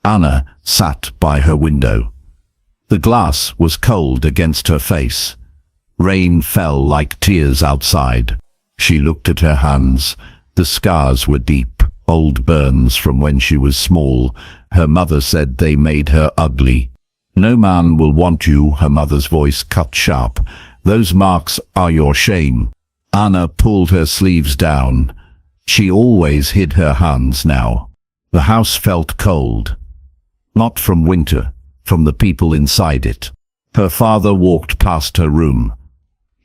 Anna sat by her window. The glass was cold against her face. Rain fell like tears outside. She looked at her hands. The scars were deep, old burns from when she was small. Her mother said they made her ugly. No man will want you, her mother's voice cut sharp. Those marks are your shame. Anna pulled her sleeves down. She always hid her hands now. The house felt cold. Not from winter, from the people inside it. Her father walked past her room.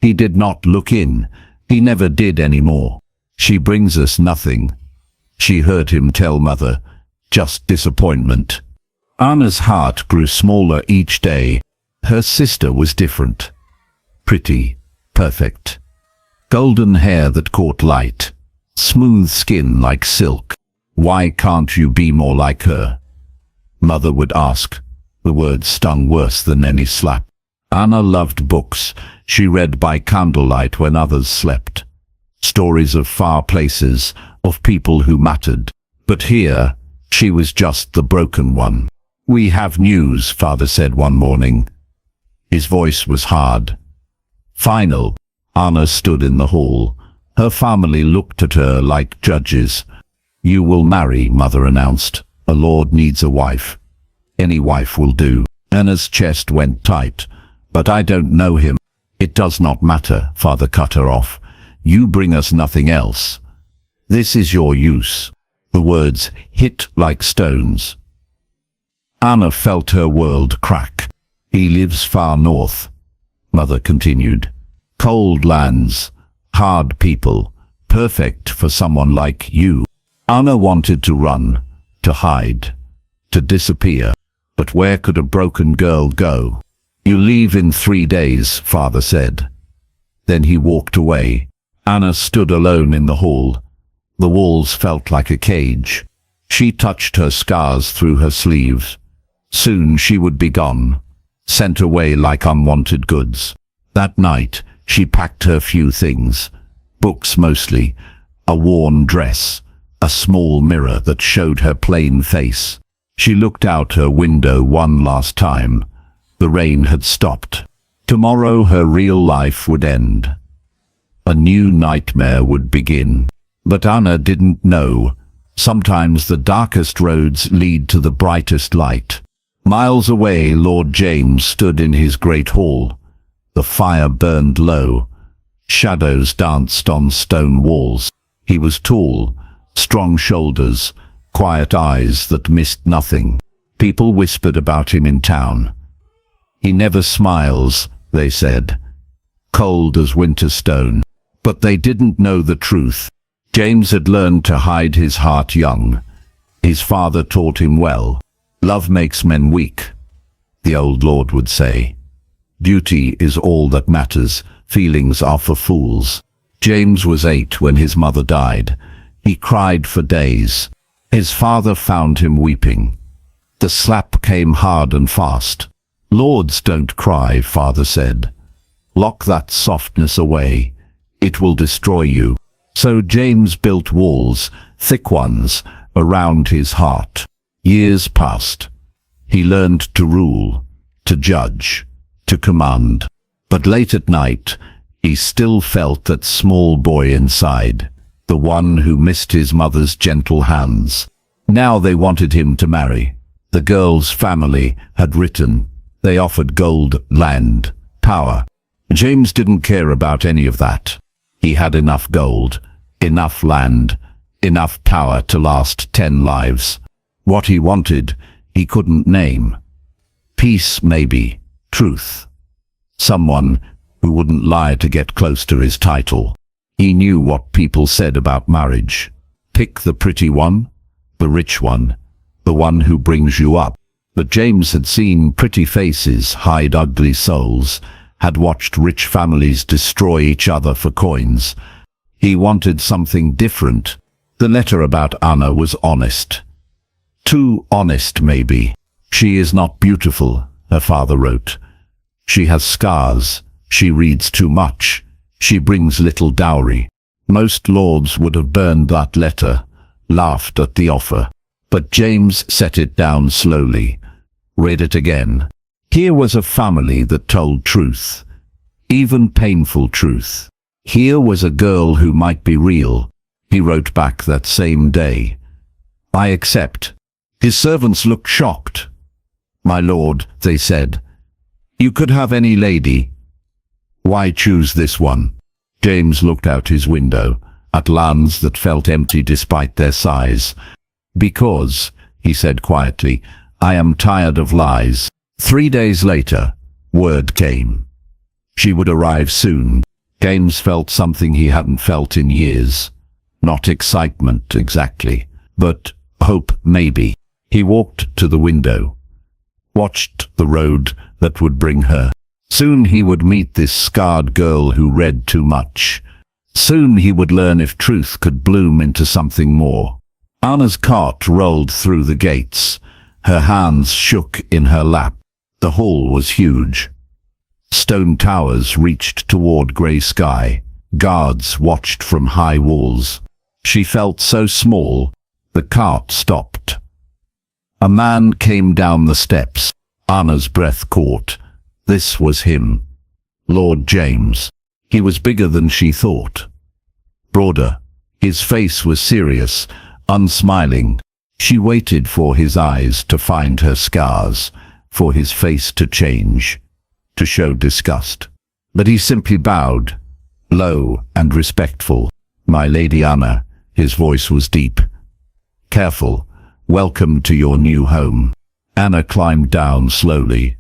He did not look in. He never did anymore. She brings us nothing. She heard him tell mother. Just disappointment. Anna's heart grew smaller each day. Her sister was different. Pretty, perfect. Golden hair that caught light. Smooth skin like silk. Why can't you be more like her? Mother would ask. The words stung worse than any slap. Anna loved books. She read by candlelight when others slept. Stories of far places, of people who mattered. But here, she was just the broken one. We have news, father said one morning. His voice was hard. Final. Anna stood in the hall. Her family looked at her like judges. You will marry, mother announced. A lord needs a wife. Any wife will do. Anna's chest went tight. But I don't know him. It does not matter, father cut her off. You bring us nothing else. This is your use. The words hit like stones. Anna felt her world crack. He lives far north, mother continued. Cold lands, hard people, perfect for someone like you. Anna wanted to run, to hide, to disappear. But where could a broken girl go? You leave in 3 days, father said. Then he walked away. Anna stood alone in the hall. The walls felt like a cage. She touched her scars through her sleeves. Soon she would be gone, sent away like unwanted goods. That night, she packed her few things. Books mostly, a worn dress, a small mirror that showed her plain face. She looked out her window one last time. The rain had stopped. Tomorrow her real life would end. A new nightmare would begin. But Anna didn't know. Sometimes the darkest roads lead to the brightest light. Miles away, Lord James stood in his great hall. The fire burned low. Shadows danced on stone walls. He was tall, strong shoulders, quiet eyes that missed nothing. People whispered about him in town. He never smiles, they said. Cold as winter stone. But they didn't know the truth. James had learned to hide his heart young. His father taught him well. Love makes men weak, the old lord would say. Beauty is all that matters. Feelings are for fools. James was 8 when his mother died. He cried for days. His father found him weeping. The slap came hard and fast. Lords don't cry, father said. Lock that softness away. It will destroy you. So James built walls, thick ones, around his heart. Years passed. He learned to rule, to judge, to command. But late at night, he still felt that small boy inside, the one who missed his mother's gentle hands. Now they wanted him to marry. The girl's family had written. They offered gold, land, power. James didn't care about any of that. He had enough gold, enough land, enough power to last 10 lives. What he wanted, he couldn't name. Peace, maybe. Truth. Someone who wouldn't lie to get close to his title. He knew what people said about marriage. Pick the pretty one, the rich one, the one who brings you up. But James had seen pretty faces hide ugly souls, had watched rich families destroy each other for coins. He wanted something different. The letter about Anna was honest. Too honest, maybe. She is not beautiful, her father wrote. She has scars. She reads too much. She brings little dowry. Most lords would have burned that letter, laughed at the offer. But James set it down slowly, read it again. Here was a family that told truth, even painful truth. Here was a girl who might be real. He wrote back that same day. I accept. His servants looked shocked. My lord, they said, you could have any lady. Why choose this one? James looked out his window, at lands that felt empty despite their size. Because, he said quietly, I am tired of lies. 3 days later, word came. She would arrive soon. James felt something he hadn't felt in years. Not excitement exactly, but hope maybe. He walked to the window, watched the road that would bring her. Soon he would meet this scarred girl who read too much. Soon he would learn if truth could bloom into something more. Anna's cart rolled through the gates. Her hands shook in her lap. The hall was huge. Stone towers reached toward grey sky. Guards watched from high walls. She felt so small, the cart stopped. A man came down the steps. Anna's breath caught. This was him. Lord James. He was bigger than she thought. Broader. His face was serious, unsmiling. She waited for his eyes to find her scars, for his face to change, to show disgust. But he simply bowed, low and respectful. My Lady Anna, his voice was deep. Careful, welcome to your new home. Anna climbed down slowly.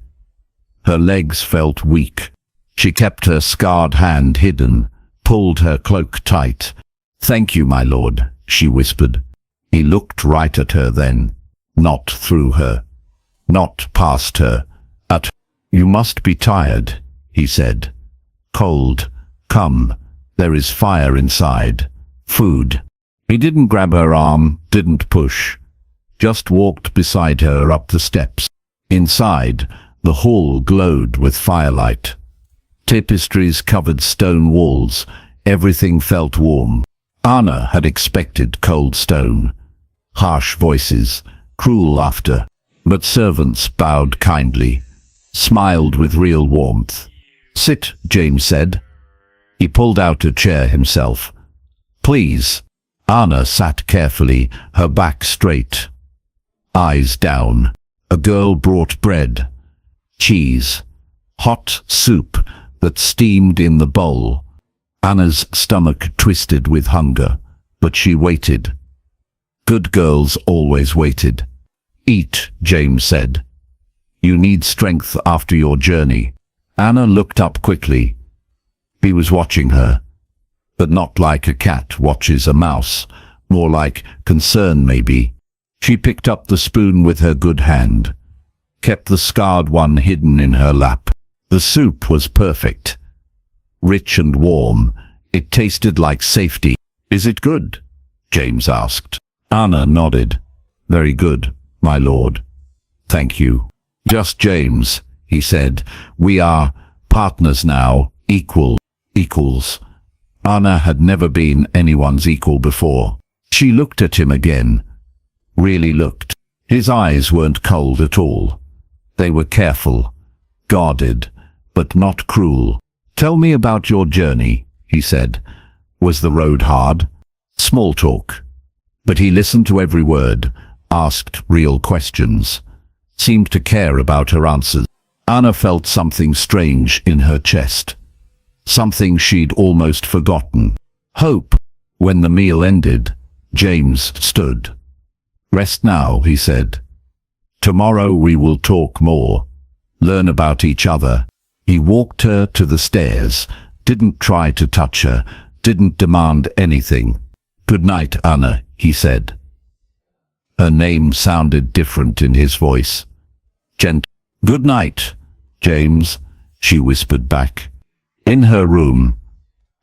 Her legs felt weak. She kept her scarred hand hidden, pulled her cloak tight. Thank you, my lord, she whispered. He looked right at her then, not through her, not past her, at her. You must be tired, he said. Cold. Come, there is fire inside. Food. He didn't grab her arm, didn't push. Just walked beside her up the steps. Inside, the hall glowed with firelight. Tapestries covered stone walls. Everything felt warm. Anna had expected cold stone, harsh voices, cruel laughter. But servants bowed kindly, smiled with real warmth. Sit, James said. He pulled out a chair himself. Please. Anna sat carefully, her back straight, eyes down. A girl brought bread, cheese, hot soup that steamed in the bowl. Anna's stomach twisted with hunger, but she waited. Good girls always waited. Eat, James said. You need strength after your journey. Anna looked up quickly. He was watching her, but not like a cat watches a mouse, more like concern maybe. She picked up the spoon with her good hand, kept the scarred one hidden in her lap. The soup was perfect, rich and warm. It tasted like safety. Is it good? James asked. Anna nodded. Very good, my lord. Thank you. Just James, he said. We are partners now, equals. Anna had never been anyone's equal before. She looked at him again. Really looked. His eyes weren't cold at all. They were careful, guarded, but not cruel. Tell me about your journey, he said. Was the road hard? Small talk. But he listened to every word, asked real questions, seemed to care about her answers. Anna felt something strange in her chest, something she'd almost forgotten. Hope. When the meal ended, James stood. Rest now, he said. Tomorrow we will talk more, learn about each other. He walked her to the stairs, didn't try to touch her, didn't demand anything. Good night, Anna, he said. Her name sounded different in his voice. Good night, James, she whispered back. In her room,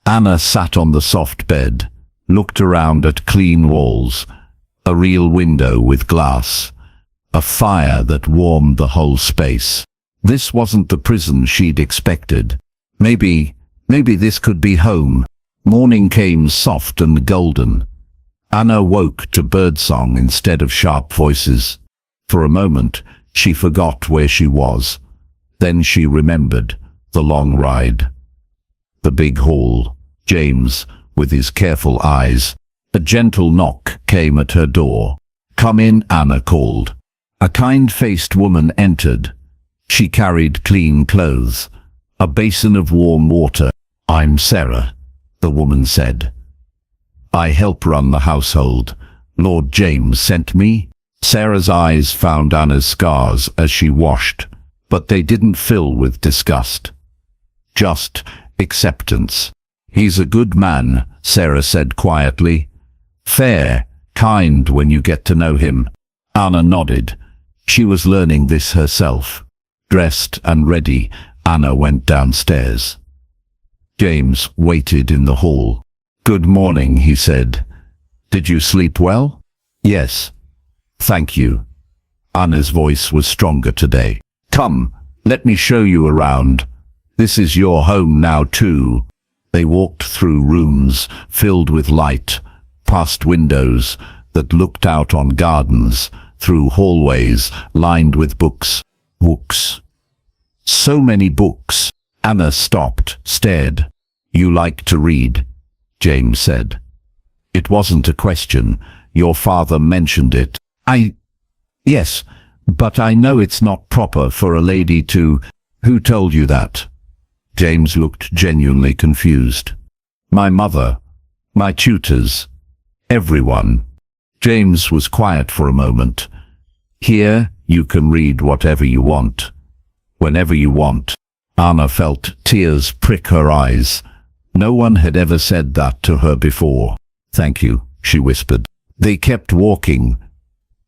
Anna sat on the soft bed, looked around at clean walls, a real window with glass, a fire that warmed the whole space. This wasn't the prison she'd expected. Maybe this could be home. Morning came soft and golden. Anna woke to birdsong instead of sharp voices. For a moment, she forgot where she was. Then she remembered the long ride. The big hall, James, with his careful eyes. A gentle knock came at her door. "Come in," Anna called. A kind-faced woman entered. She carried clean clothes, a basin of warm water. "I'm Sarah," the woman said. "I help run the household. Lord James sent me." Sarah's eyes found Anna's scars as she washed, but they didn't fill with disgust. Just acceptance. "He's a good man," Sarah said quietly. "Fair, kind when you get to know him." Anna nodded. She was learning this herself. Dressed and ready, Anna went downstairs. James waited in the hall. "Good morning," he said. "Did you sleep well?" "Yes. Thank you." Anna's voice was stronger today. "Come, let me show you around. This is your home now too." They walked through rooms filled with light, past windows that looked out on gardens, through hallways lined with books. Books. So many books. Anna stopped, stared. "You like to read," James said. It wasn't a question. Your father mentioned it. Yes, but I know it's not proper for a lady to..." "Who told you that?" James looked genuinely confused. "My mother, my tutors, everyone." James was quiet for a moment. "Here, you can read whatever you want, whenever you want." Anna felt tears prick her eyes. No one had ever said that to her before. "Thank you," she whispered. They kept walking.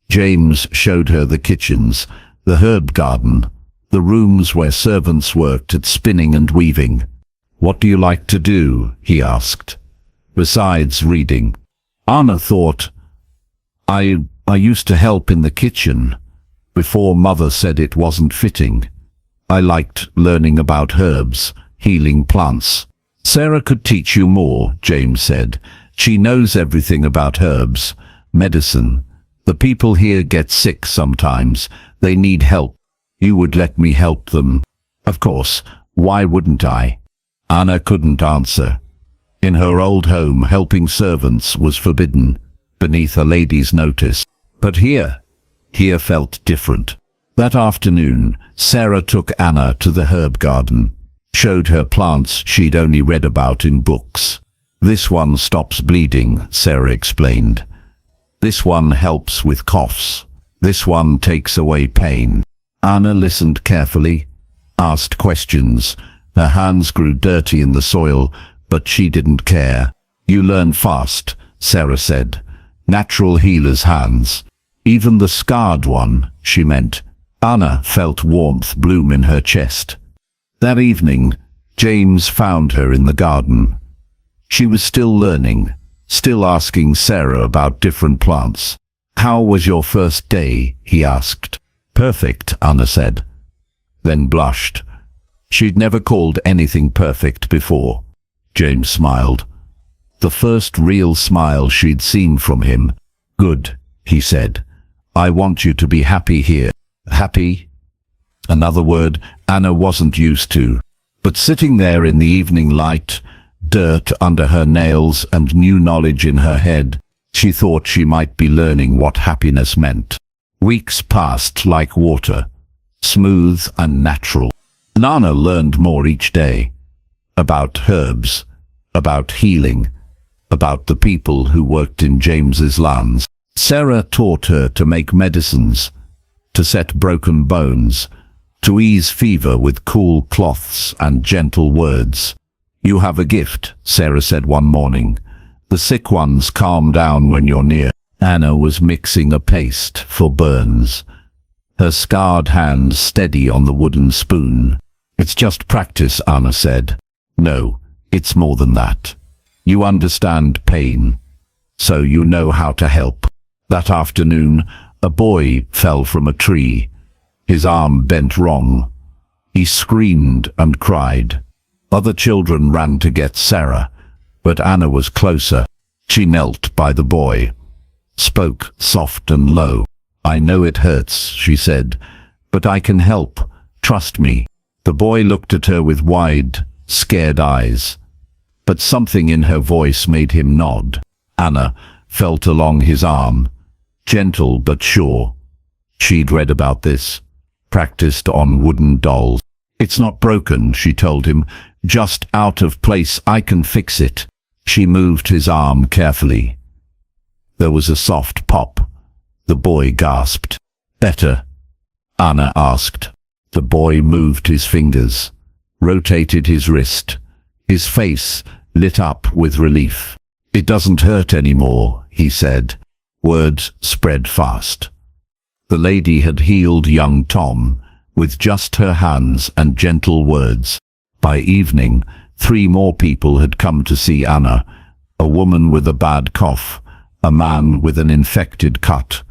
James showed her the kitchens, the herb garden, the rooms where servants worked at spinning and weaving. "What do you like to do?" he asked. "Besides reading." Anna thought, I used to help in the kitchen, before Mother said it wasn't fitting. I liked learning about herbs, healing plants." "Sarah could teach you more," James said. "She knows everything about herbs, medicine. The people here get sick sometimes. They need help. You would let me help them?" "Of course. Why wouldn't I?" Anna couldn't answer. In her old home, helping servants was forbidden, beneath a lady's notice. But here felt different. That afternoon, Sarah took Anna to the herb garden, showed her plants she'd only read about in books. "This one stops bleeding," Sarah explained. "This one helps with coughs. This one takes away pain." Anna listened carefully, asked questions. Her hands grew dirty in the soil, but she didn't care. "You learn fast," Sarah said. "Natural healer's hands." "Even the scarred one," she meant. Anna felt warmth bloom in her chest. That evening, James found her in the garden. She was still learning, still asking Sarah about different plants. "How was your first day?" he asked. "Perfect," Anna said, then blushed. She'd never called anything perfect before. James smiled. The first real smile she'd seen from him. "Good," he said. "I want you to be happy here." Happy? Another word Anna wasn't used to. But sitting there in the evening light, dirt under her nails and new knowledge in her head, she thought she might be learning what happiness meant. Weeks passed like water, smooth and natural. Anna learned more each day. About herbs, about healing, about the people who worked in James's lands. Sarah taught her to make medicines, to set broken bones, to ease fever with cool cloths and gentle words. "You have a gift," Sarah said one morning. "The sick ones calm down when you're near." Anna was mixing a paste for burns, her scarred hands steady on the wooden spoon. "It's just practice," Anna said. "No, it's more than that. You understand pain, so you know how to help." That afternoon, a boy fell from a tree. His arm bent wrong. He screamed and cried. Other children ran to get Sarah, but Anna was closer. She knelt by the boy, spoke soft and low. "I know it hurts," she said, "but I can help. Trust me." The boy looked at her with wide, scared eyes, but something in her voice made him nod. Anna felt along his arm, gentle but sure. She'd read about this, practiced on wooden dolls. "It's not broken," she told him, "just out of place. I can fix it." She moved his arm carefully. There was a soft pop. The boy gasped. "Better?" Anna asked. The boy moved his fingers, rotated his wrist. His face lit up with relief. "It doesn't hurt anymore," he said. Words spread fast. The lady had healed young Tom with just her hands and gentle words. By evening, 3 more people had come to see Anna: a woman with a bad cough, a man with an infected cut,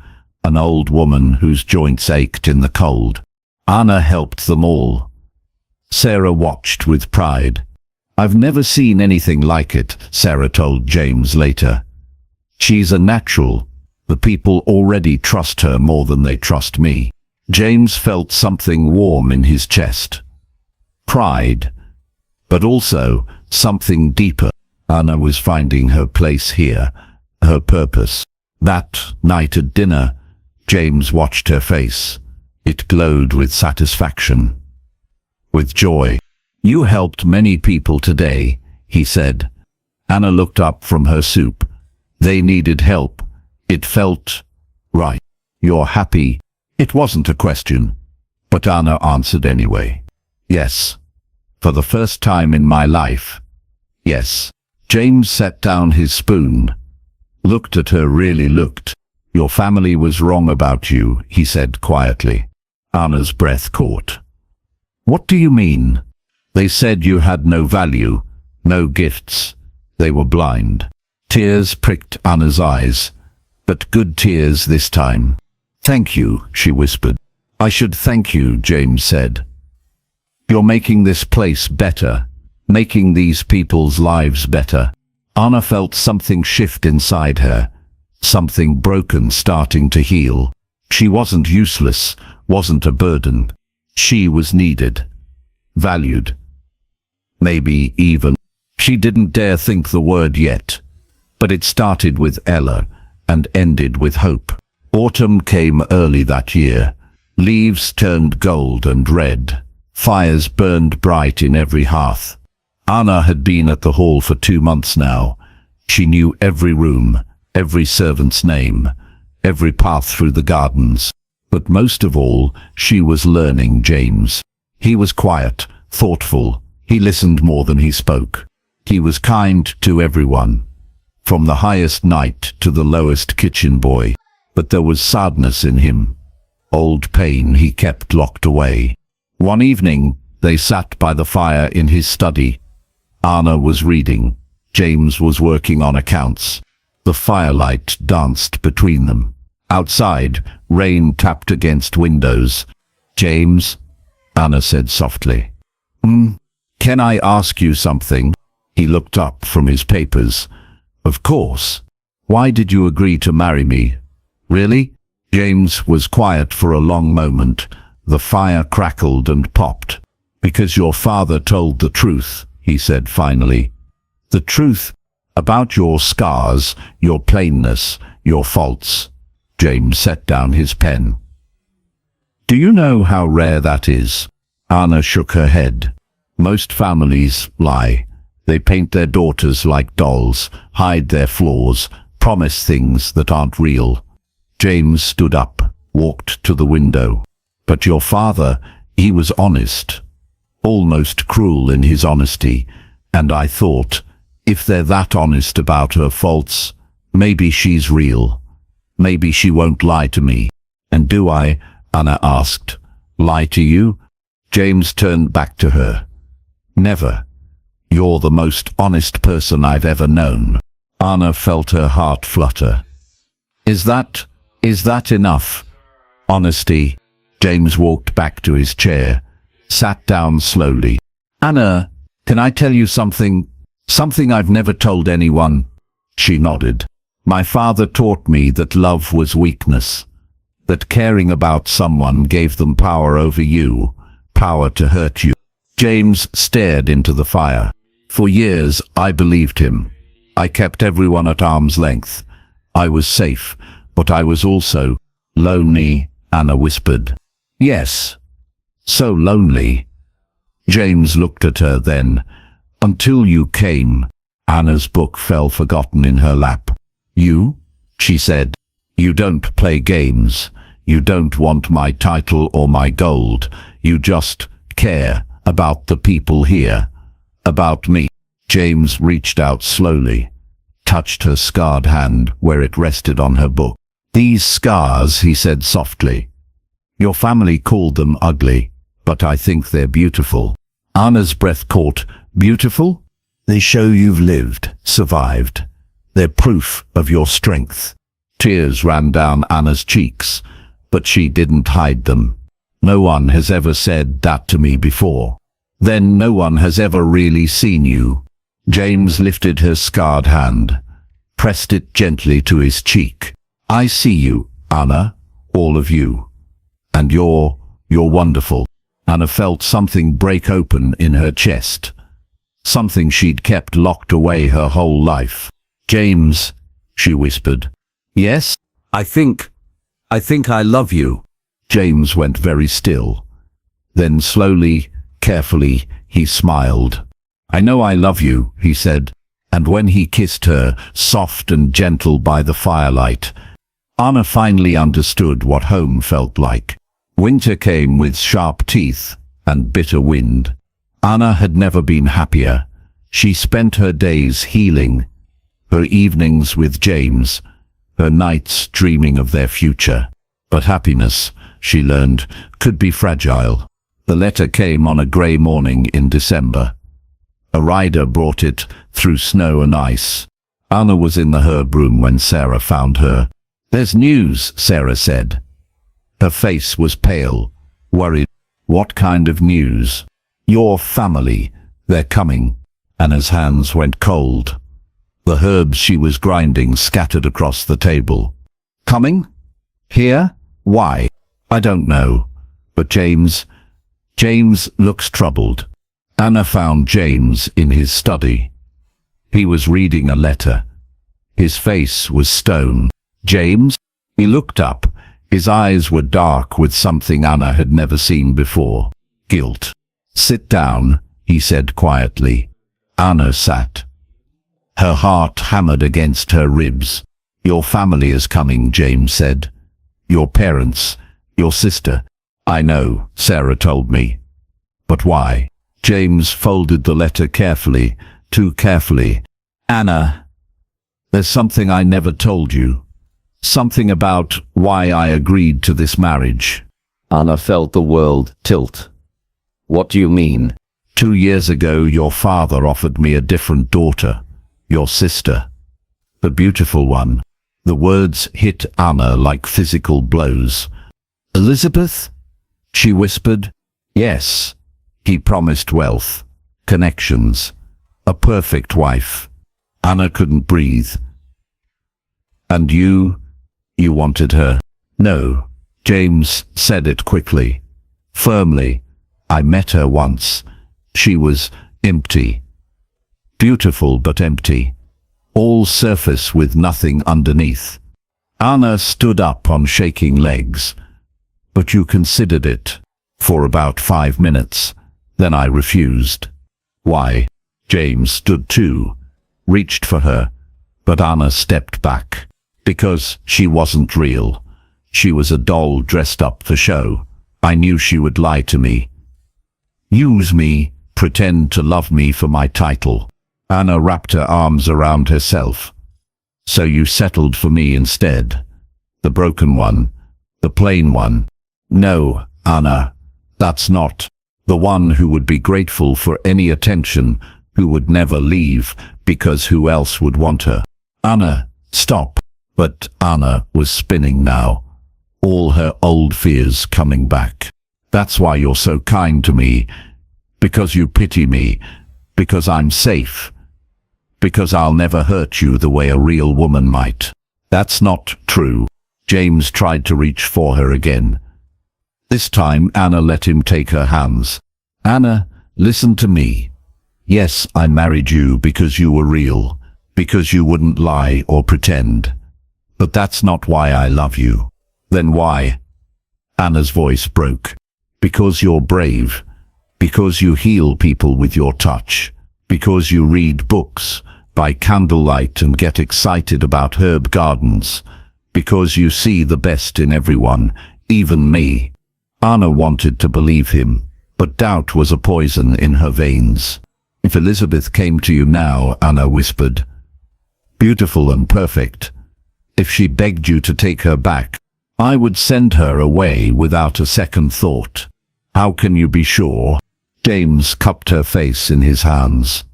an old woman whose joints ached in the cold. Anna helped them all. Sarah watched with pride. "I've never seen anything like it," Sarah told James later. "She's a natural. The people already trust her more than they trust me." James felt something warm in his chest. Pride, but also something deeper. Anna was finding her place here, her purpose. That night at dinner, James watched her face. It glowed with satisfaction, with joy. "You helped many people today," he said. Anna looked up from her soup. They needed help. It felt right. "You're happy?" It wasn't a question, but Anna answered anyway. "Yes. For the first time in my life. Yes." James set down his spoon, looked at her, really looked. "Your family was wrong about you," he said quietly. Anna's breath caught. "What do you mean?" "They said you had no value, no gifts. They were blind." Tears pricked Anna's eyes, but good tears this time. "Thank you," she whispered. "I should thank you," James said. "You're making this place better, making these people's lives better." Anna felt something shift inside her, something broken starting to heal. She wasn't useless, wasn't a burden. She was needed, valued, maybe even. She didn't dare think the word yet, but it started with Ella and ended with hope. Autumn came early that year. Leaves turned gold and red. Fires burned bright in every hearth. Anna had been at the hall for 2 months now. She knew every room, every servant's name, every path through the gardens. But most of all, she was learning James. He was quiet, thoughtful. He listened more than he spoke. He was kind to everyone, from the highest knight to the lowest kitchen boy. But there was sadness in him, old pain he kept locked away. One evening, they sat by the fire in his study. Anna was reading. James was working on accounts. The firelight danced between them. Outside, rain tapped against windows. "James," Anna said softly. Can I ask you something?" He looked up from his papers. "Of course. Why did you agree to marry me? Really?" James was quiet for a long moment. The fire crackled and popped. "Because your father told the truth," he said finally. "The truth about your scars, your plainness, your faults." James set down his pen. "Do you know how rare that is?" Anna shook her head. "Most families lie. They paint their daughters like dolls, hide their flaws, promise things that aren't real." James stood up, walked to the window. "But your father, he was honest, almost cruel in his honesty, and I thought, if they're that honest about her faults, maybe she's real. Maybe she won't lie to me." "And do I?" Anna asked. "Lie to you?" James turned back to her. "Never. You're the most honest person I've ever known." Anna felt her heart flutter. Is that enough? Honesty?" James walked back to his chair, sat down slowly. "Anna, can I tell you something? Something I've never told anyone. She nodded. My father taught me that love was weakness, that caring about someone gave them power over you, power to hurt you. James stared into the fire. For years, I believed him. I kept everyone at arm's length. I was safe, but I was also lonely, Anna whispered. Yes, so lonely. James looked at her then. Until you came. Anna's book fell forgotten in her lap. You? She said. You don't play games. You don't want my title or my gold. You just care about the people here. About me. James reached out slowly, touched her scarred hand where it rested on her book. These scars, he said softly. Your family called them ugly, but I think they're beautiful. Anna's breath caught. Beautiful? They show you've lived, survived. They're proof of your strength. Tears ran down Anna's cheeks, but she didn't hide them. No one has ever said that to me before. Then no one has ever really seen you. James lifted her scarred hand, pressed it gently to his cheek. I see you, Anna, all of you. And you're wonderful. Anna felt something break open in her chest. Something she'd kept locked away her whole life. James, she whispered. Yes? I think I love you. James went very still. Then slowly, carefully, he smiled. I know I love you, he said, and when he kissed her, soft and gentle by the firelight, Anna finally understood what home felt like. Winter came with sharp teeth and bitter wind. Anna had never been happier. She spent her days healing, her evenings with James, her nights dreaming of their future. But happiness, she learned, could be fragile. The letter came on a grey morning in December. A rider brought it through snow and ice. Anna was in the herb room when Sarah found her. There's news, Sarah said. Her face was pale, worried. What kind of news? Your family. They're coming. Anna's hands went cold. The herbs she was grinding scattered across the table. Coming? Here? Why? I don't know. But James looks troubled. Anna found James in his study. He was reading a letter. His face was stone. James? He looked up. His eyes were dark with something Anna had never seen before. Guilt. Sit down, he said quietly. Anna sat. Her heart hammered against her ribs. Your family is coming, James said. Your parents, your sister. I know, Sarah told me. But why? James folded the letter carefully, too carefully. Anna, there's something I never told you. Something about why I agreed to this marriage. Anna felt the world tilt. What do you mean? 2 years ago, your father offered me a different daughter, your sister. The beautiful one. The words hit Anna like physical blows. Elizabeth? She whispered. Yes. He promised wealth, connections, a perfect wife. Anna couldn't breathe. And you wanted her? No. James said it quickly, firmly. I met her once. She was empty. Beautiful but empty. All surface with nothing underneath. Anna stood up on shaking legs. But you considered it. For about 5 minutes. Then I refused. Why? James stood too, reached for her, but Anna stepped back. Because she wasn't real. She was a doll dressed up for show. I knew she would lie to me. Use me, pretend to love me for my title. Anna wrapped her arms around herself. So you settled for me instead. The broken one. The plain one. No, Anna, that's not. The one who would be grateful for any attention, who would never leave, because who else would want her? Anna, stop. But Anna was spinning now, all her old fears coming back. That's why you're so kind to me, because you pity me, because I'm safe, Because I'll never hurt you the way a real woman might. That's not true. James tried to reach for her again. This time Anna let him take her hands. Anna, listen to me. Yes, I married you because you were real, because you wouldn't lie or pretend. But that's not why I love you. Then why? Anna's voice broke. Because you're brave. Because you heal people with your touch. Because you read books by candlelight and get excited about herb gardens. Because you see the best in everyone, even me. Anna wanted to believe him, but doubt was a poison in her veins. If Elizabeth came to you now, Anna whispered, beautiful and perfect, if she begged you to take her back, I would send her away without a second thought. How can you be sure? James cupped her face in his hands.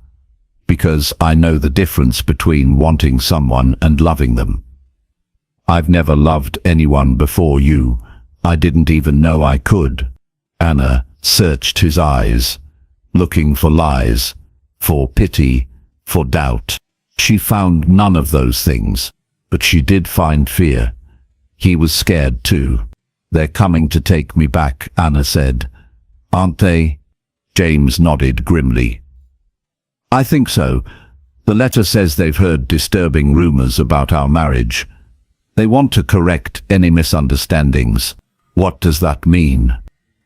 Because I know the difference between wanting someone and loving them. I've never loved anyone before you. I didn't even know I could. Anna searched his eyes, looking for lies, for pity, for doubt. She found none of those things, but she did find fear. He was scared too. They're coming to take me back, Anna said. Aren't they? James nodded grimly. I think so. The letter says they've heard disturbing rumors about our marriage. They want to correct any misunderstandings. What does that mean?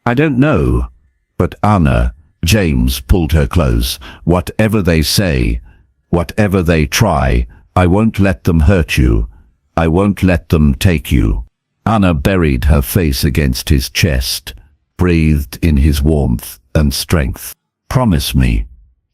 I don't know. But Anna, James pulled her close. Whatever they say, whatever they try, I won't let them hurt you. I won't let them take you. Anna buried her face against his chest, breathed in his warmth and strength. Promise me,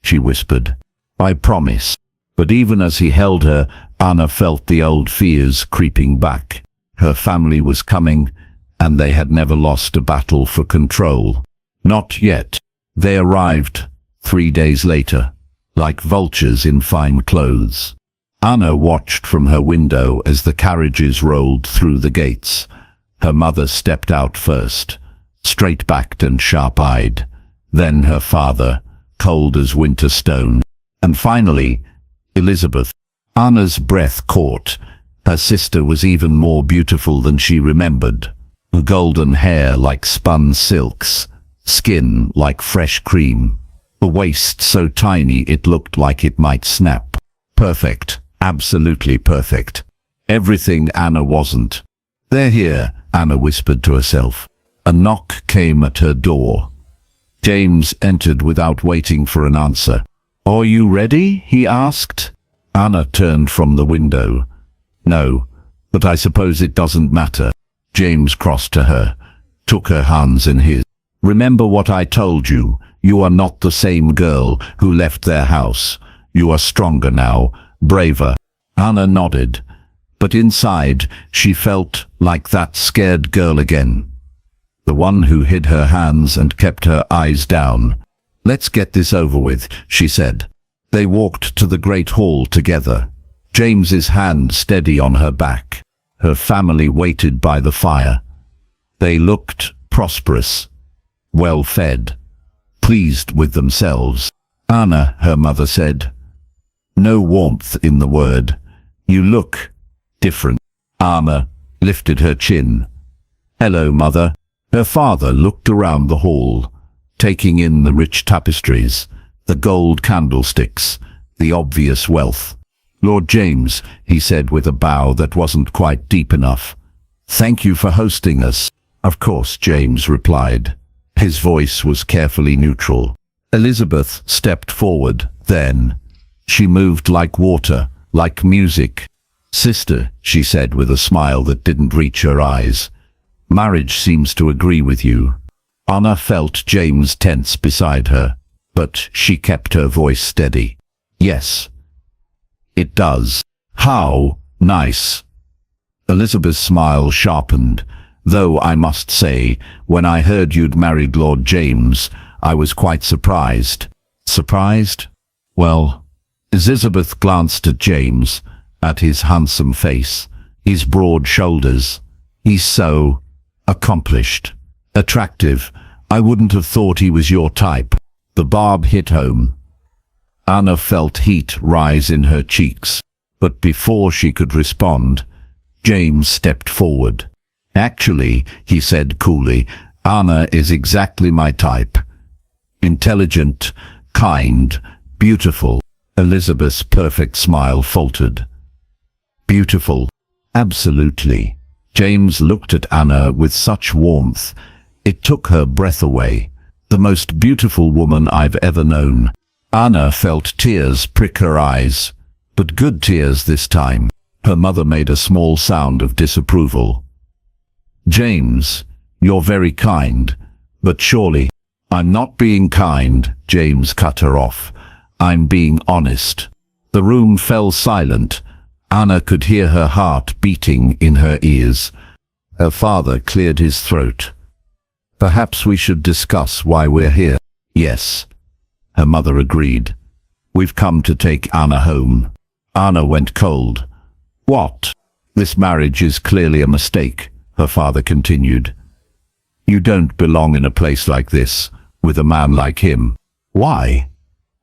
she whispered. I promise. But even as he held her, Anna felt the old fears creeping back. Her family was coming, and they had never lost a battle for control. Not yet. They arrived 3 days later, like vultures in fine clothes. Anna watched from her window as the carriages rolled through the gates. Her mother stepped out first, straight-backed and sharp-eyed. Then her father, cold as winter stone. And finally, Elizabeth. Anna's breath caught. Her sister was even more beautiful than she remembered. Golden hair like spun silks, skin like fresh cream, a waist so tiny it looked like it might snap. Perfect, absolutely perfect. Everything Anna wasn't. They're here, Anna whispered to herself. A knock came at her door. James entered without waiting for an answer. Are you ready? He asked. Anna turned from the window. No, but I suppose it doesn't matter. James crossed to her, took her hands in his. Remember what I told you. You are not the same girl who left their house. You are stronger now, braver. Anna nodded, but inside she felt like that scared girl again. The one who hid her hands and kept her eyes down. Let's get this over with, she said. They walked to the great hall together, James's hand steady on her back. Her family waited by the fire. They looked prosperous, well-fed, pleased with themselves. Anna, her mother said. No warmth in the word. You look different. Anna lifted her chin. Hello, mother. Her father looked around the hall, taking in the rich tapestries, the gold candlesticks, the obvious wealth. Lord James, he said with a bow that wasn't quite deep enough. Thank you for hosting us. Of course, James replied. His voice was carefully neutral. Elizabeth stepped forward, then. She moved like water, like music. Sister, she said with a smile that didn't reach her eyes. Marriage seems to agree with you. Anna felt James tense beside her, but she kept her voice steady. Yes. It does. How nice. Elizabeth's smile sharpened, though I must say, when I heard you'd married Lord James, I was quite surprised. Surprised? Well, Elizabeth glanced at James, at his handsome face, his broad shoulders. He's so accomplished, attractive. I wouldn't have thought he was your type. The barb hit home. Anna felt heat rise in her cheeks, but before she could respond, James stepped forward. Actually, he said coolly, Anna is exactly my type. Intelligent, kind, beautiful. Elizabeth's perfect smile faltered. Beautiful? Absolutely. James looked at Anna with such warmth, it took her breath away. The most beautiful woman I've ever known. Anna felt tears prick her eyes, but good tears this time. Her mother made a small sound of disapproval. James, you're very kind, but surely... I'm not being kind, James cut her off. I'm being honest. The room fell silent. Anna could hear her heart beating in her ears. Her father cleared his throat. Perhaps we should discuss why we're here. Yes, her mother agreed. We've come to take Anna home. Anna went cold. What? This marriage is clearly a mistake, her father continued. You don't belong in a place like this, with a man like him. Why?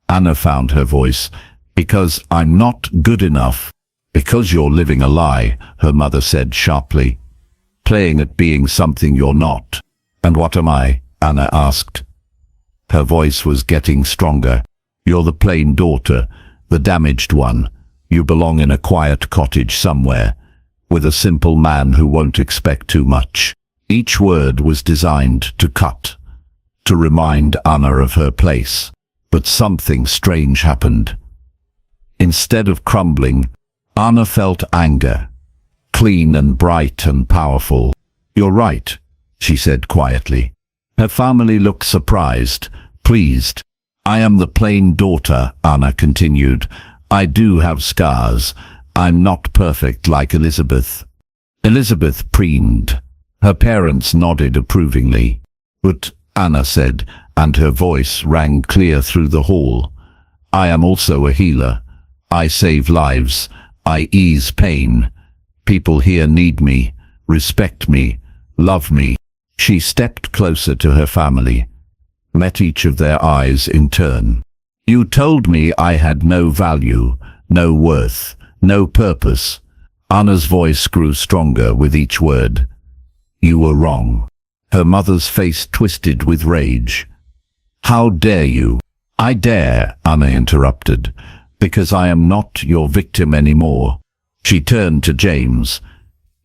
Anna found her voice. Because I'm not good enough. Because you're living a lie, her mother said sharply. Playing at being something you're not. And what am I? Anna asked. Her voice was getting stronger. You're the plain daughter, the damaged one. You belong in a quiet cottage somewhere, with a simple man who won't expect too much. Each word was designed to cut, to remind Anna of her place. But something strange happened. Instead of crumbling, Anna felt anger, clean and bright and powerful. You're right, she said quietly. Her family looked surprised, pleased. I am the plain daughter, Anna continued. I do have scars. I'm not perfect like Elizabeth. Elizabeth preened. Her parents nodded approvingly. But, Anna said, and her voice rang clear through the hall, I am also a healer. I save lives. I ease pain. People here need me, respect me, love me. She stepped closer to her family, met each of their eyes in turn. You told me I had no value, no worth, no purpose. Anna's voice grew stronger with each word. You were wrong. Her mother's face twisted with rage. How dare you? I dare, Anna interrupted, because I am not your victim anymore. She turned to James.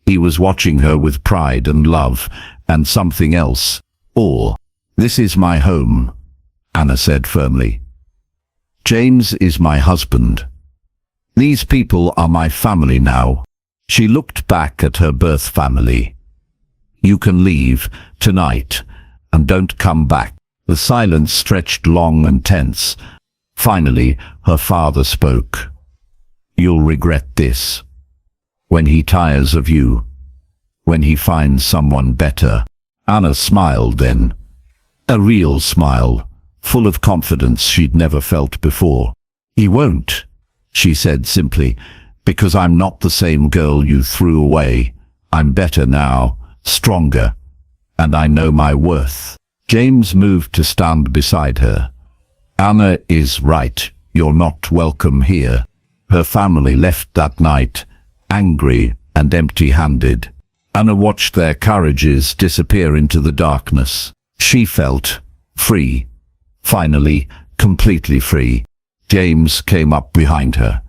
He was watching her with pride and love, and something else. All. This is my home, Anna said firmly. James is my husband. These people are my family now. She looked back at her birth family. You can leave tonight, and don't come back. The silence stretched long and tense. Finally, her father spoke. You'll regret this. When he tires of you. When he finds someone better. Anna smiled then. A real smile, full of confidence she'd never felt before. He won't, she said simply, because I'm not the same girl you threw away. I'm better now, stronger, and I know my worth. James moved to stand beside her. Anna is right, you're not welcome here. Her family left that night, angry and empty-handed. Anna watched their carriages disappear into the darkness. She felt free, finally, completely free. James came up behind her,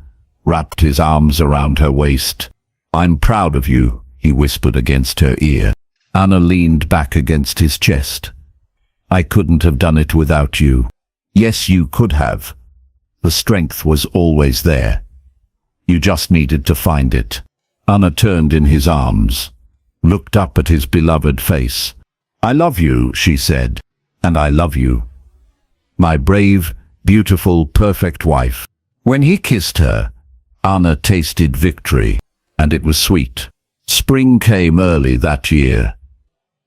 wrapped his arms around her waist. I'm proud of you, he whispered against her ear. Anna leaned back against his chest. I couldn't have done it without you. Yes, you could have. The strength was always there. You just needed to find it. Anna turned in his arms, looked up at his beloved face. I love you, she said, and I love you. My brave, beautiful, perfect wife. When he kissed her, Anna tasted victory, and it was sweet. Spring came early that year,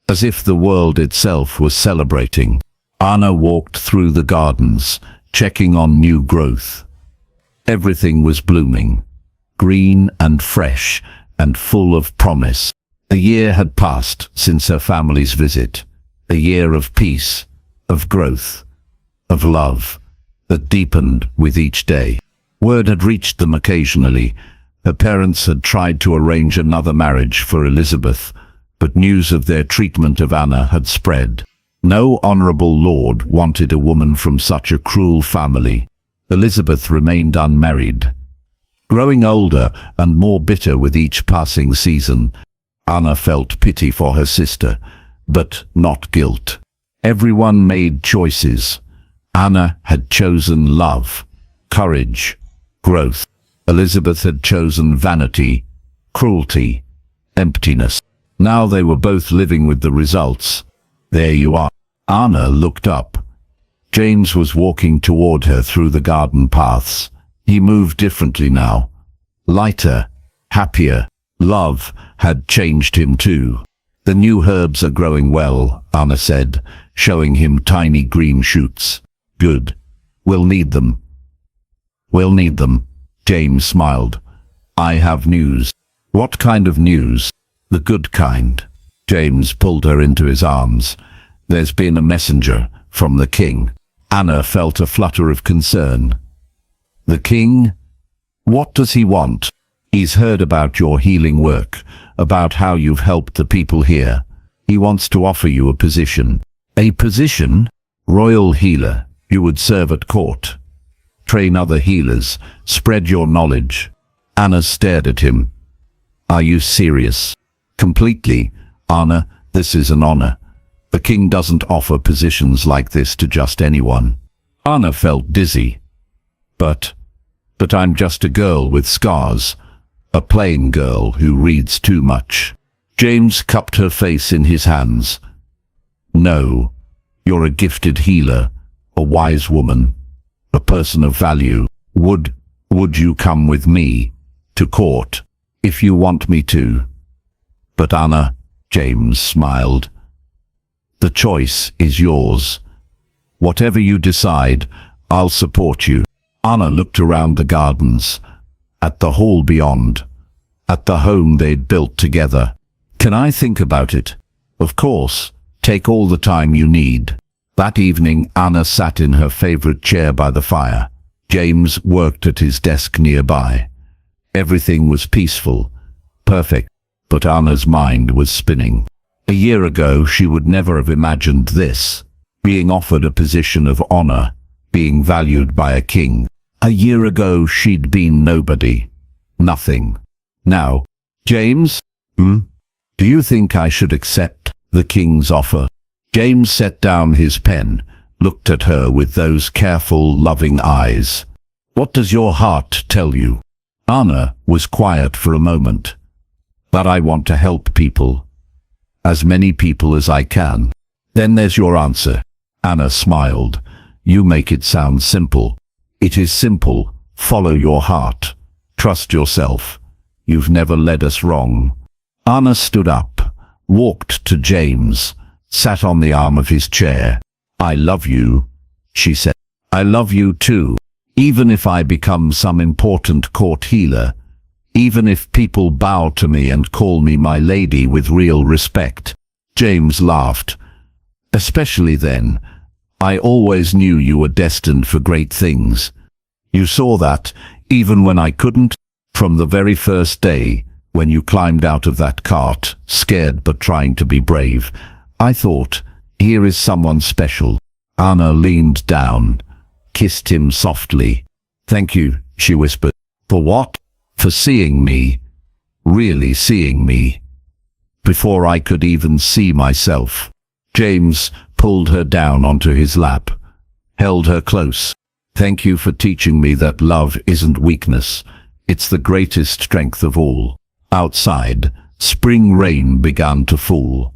as if the world itself was celebrating. Anna walked through the gardens, checking on new growth. Everything was blooming, green and fresh, and full of promise. A year had passed since her family's visit, a year of peace, of growth, of love. that deepened with each day. Word had reached them occasionally. Her parents had tried to arrange another marriage for Elizabeth, but news of their treatment of Anna had spread. No honorable lord wanted a woman from such a cruel family. Elizabeth remained unmarried. Growing older and more bitter with each passing season, Anna felt pity for her sister, but not guilt. Everyone made choices. Anna had chosen love, courage, growth. Elizabeth had chosen vanity, cruelty, emptiness. Now they were both living with the results. There you are. Anna looked up. James was walking toward her through the garden paths. He moved differently now. Lighter, happier. Love had changed him too. The new herbs are growing well, Anna said, showing him tiny green shoots. Good. We'll need them. We'll need them. James smiled. I have news. What kind of news? The good kind. James pulled her into his arms. There's been a messenger from the king. Anna felt a flutter of concern. The king? What does he want? He's heard about your healing work, about how you've helped the people here. He wants to offer you a position. A position? Royal healer. You would serve at court. Train other healers. Spread your knowledge. Anna stared at him. Are you serious? Completely. Anna, this is an honor. The king doesn't offer positions like this to just anyone. Anna felt dizzy. But I'm just a girl with scars. A plain girl who reads too much. James cupped her face in his hands. No, you're a gifted healer, a wise woman, a person of value. Would you come with me to court if you want me to? But Anna, James smiled. The choice is yours. Whatever you decide, I'll support you. Anna looked around the gardens, at the hall beyond, at the home they'd built together. Can I think about it? Of course. Take all the time you need. That evening, Anna sat in her favorite chair by the fire. James worked at his desk nearby. Everything was peaceful, perfect, but Anna's mind was spinning. A year ago, she would never have imagined this, being offered a position of honor, being valued by a king. A year ago, she'd been nobody, nothing. Now, James, do you think I should accept the king's offer? James set down his pen, looked at her with those careful, loving eyes. What does your heart tell you? Anna was quiet for a moment. But I want to help people. As many people as I can. Then there's your answer. Anna smiled. You make it sound simple. It is simple. Follow your heart. Trust yourself. You've never led us wrong. Anna stood up, walked to James, sat on the arm of his chair. I love you, she said. I love you too. Even if I become some important court healer, even if people bow to me and call me my lady with real respect. James laughed. Especially then. I always knew you were destined for great things. You saw that, even when I couldn't, from the very first day, when you climbed out of that cart, scared but trying to be brave. I thought, here is someone special. Anna leaned down, kissed him softly. Thank you, she whispered. For what? For seeing me, really seeing me, before I could even see myself. James pulled her down onto his lap, held her close. Thank you for teaching me that love isn't weakness, it's the greatest strength of all. Outside, spring rain began to fall,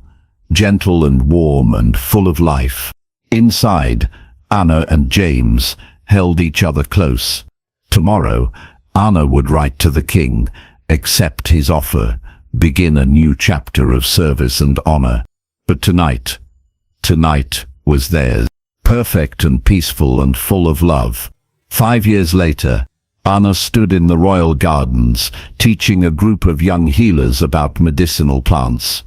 gentle and warm and full of life. Inside, Anna and James held each other close. Tomorrow, Anna would write to the king, accept his offer, begin a new chapter of service and honor. But tonight was theirs, perfect and peaceful and full of love. 5 years later, Anna stood in the royal gardens, teaching a group of young healers about medicinal plants.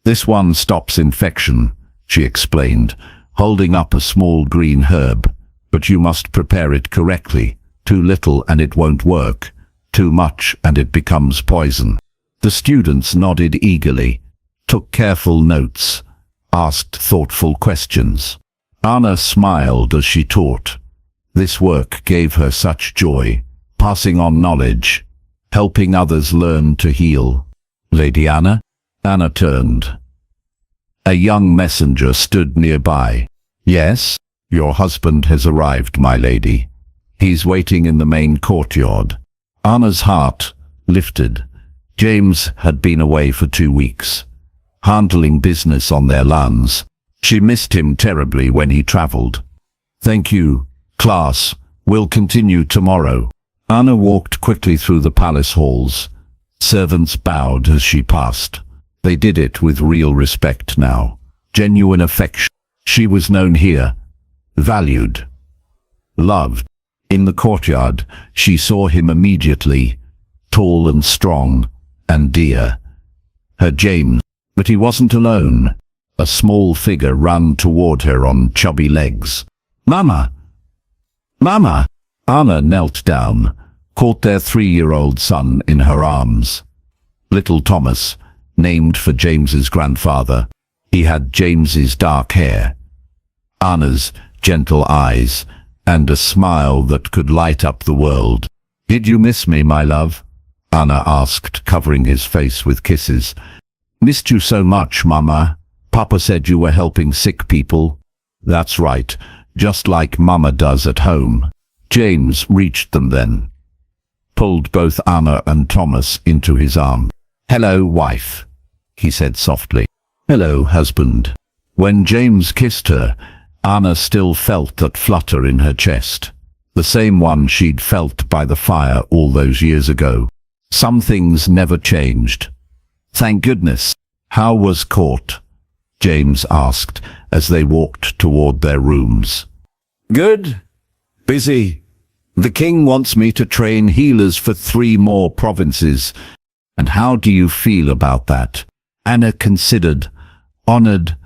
This one stops infection, she explained, holding up a small green herb. But you must prepare it correctly. Too little and it won't work. Too much and it becomes poison. The students nodded eagerly, took careful notes, asked thoughtful questions. Anna smiled as she taught. This work gave her such joy, passing on knowledge, helping others learn to heal. Lady Anna? Anna turned. A young messenger stood nearby. Yes, your husband has arrived, my lady. He's waiting in the main courtyard. Anna's heart lifted. James had been away for 2 weeks, handling business on their lands. She missed him terribly when he traveled. Thank you, class. We'll continue tomorrow. Anna walked quickly through the palace halls. Servants bowed as she passed. They did it with real respect now. Genuine affection. She was known here, valued, loved. In the courtyard, she saw him immediately, tall and strong and dear. Her James, but he wasn't alone. A small figure ran toward her on chubby legs. Mama! Mama! Anna knelt down, caught their 3-year-old son in her arms. Little Thomas, named for James's grandfather. He had James's dark hair, Anna's gentle eyes, and a smile that could light up the world. Did you miss me, my love? Anna asked, covering his face with kisses. Missed you so much, Mama. Papa said you were helping sick people. That's right, just like Mama does at home. James reached them then, pulled both Anna and Thomas into his arms. Hello, wife, he said softly. Hello, husband. When James kissed her, Anna still felt that flutter in her chest, the same one she'd felt by the fire all those years ago. Some things never changed. Thank goodness. How was court? James asked as they walked toward their rooms. Good. Busy. The king wants me to train healers for 3 more provinces. And how do you feel about that? Anna considered, honored,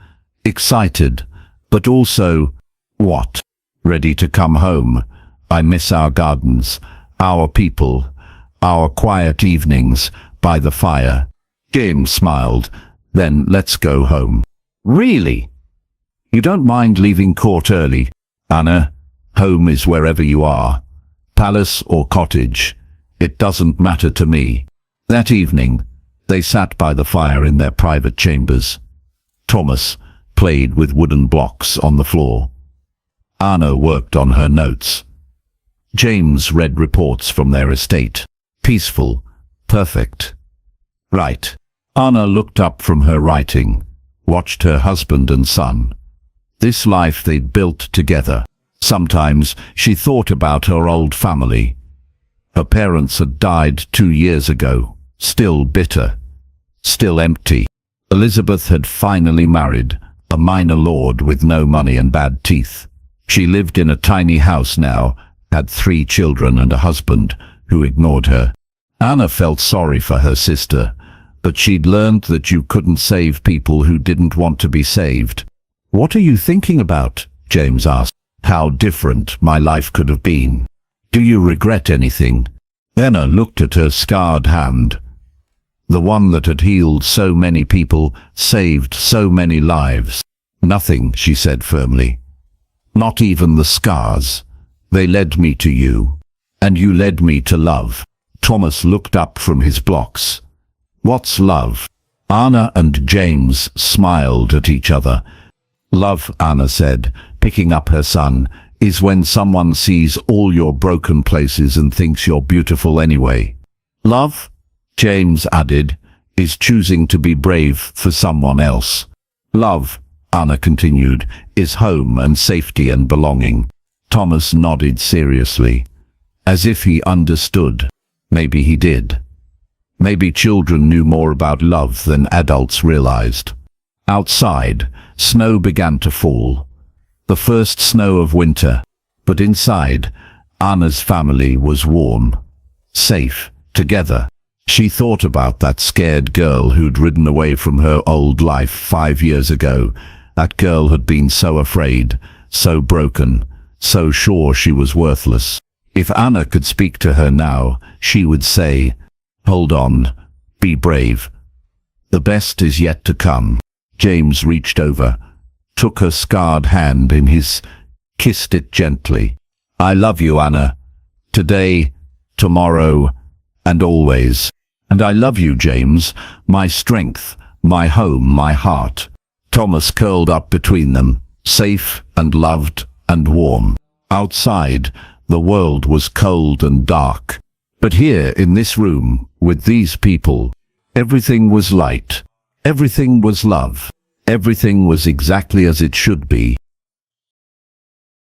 excited, but also, what? Ready to come home. I miss our gardens, our people, our quiet evenings by the fire. James smiled. Then let's go home. Really? You don't mind leaving court early? Anna, home is wherever you are. Palace or cottage. It doesn't matter to me. That evening, they sat by the fire in their private chambers. Thomas played with wooden blocks on the floor. Anna worked on her notes. James read reports from their estate. Peaceful, perfect. Right. Anna looked up from her writing, watched her husband and son. This life they'd built together. Sometimes she thought about her old family. Her parents had died 2 years ago, still bitter, still empty. Elizabeth had finally married, a minor lord with no money and bad teeth. She lived in a tiny house now, had 3 children and a husband who ignored her. Anna felt sorry for her sister, but she'd learned that you couldn't save people who didn't want to be saved. What are you thinking about? James asked. How different my life could have been. Do you regret anything? Anna looked at her scarred hand. The one that had healed so many people, saved so many lives. Nothing, she said firmly. Not even the scars. They led me to you. And you led me to love. Thomas looked up from his blocks. What's love? Anna and James smiled at each other. Love, Anna said, picking up her son, is when someone sees all your broken places and thinks you're beautiful anyway. Love, James added, is choosing to be brave for someone else. Love, Anna continued, is home and safety and belonging. Thomas nodded seriously, as if he understood. Maybe he did. Maybe children knew more about love than adults realized. Outside, snow began to fall. The first snow of winter. But inside, Anna's family was warm, safe, together. She thought about that scared girl who'd ridden away from her old life 5 years ago. That girl had been so afraid, so broken, so sure she was worthless. If Anna could speak to her now, she would say, "Hold on, be brave. The best is yet to come." James reached over, took her scarred hand in his, kissed it gently. "I love you, Anna. Today, tomorrow, and always. And I love you, James, my strength, my home, my heart." Thomas curled up between them, safe and loved and warm. Outside, the world was cold and dark. But here, in this room, with these people, everything was light. Everything was love. Everything was exactly as it should be.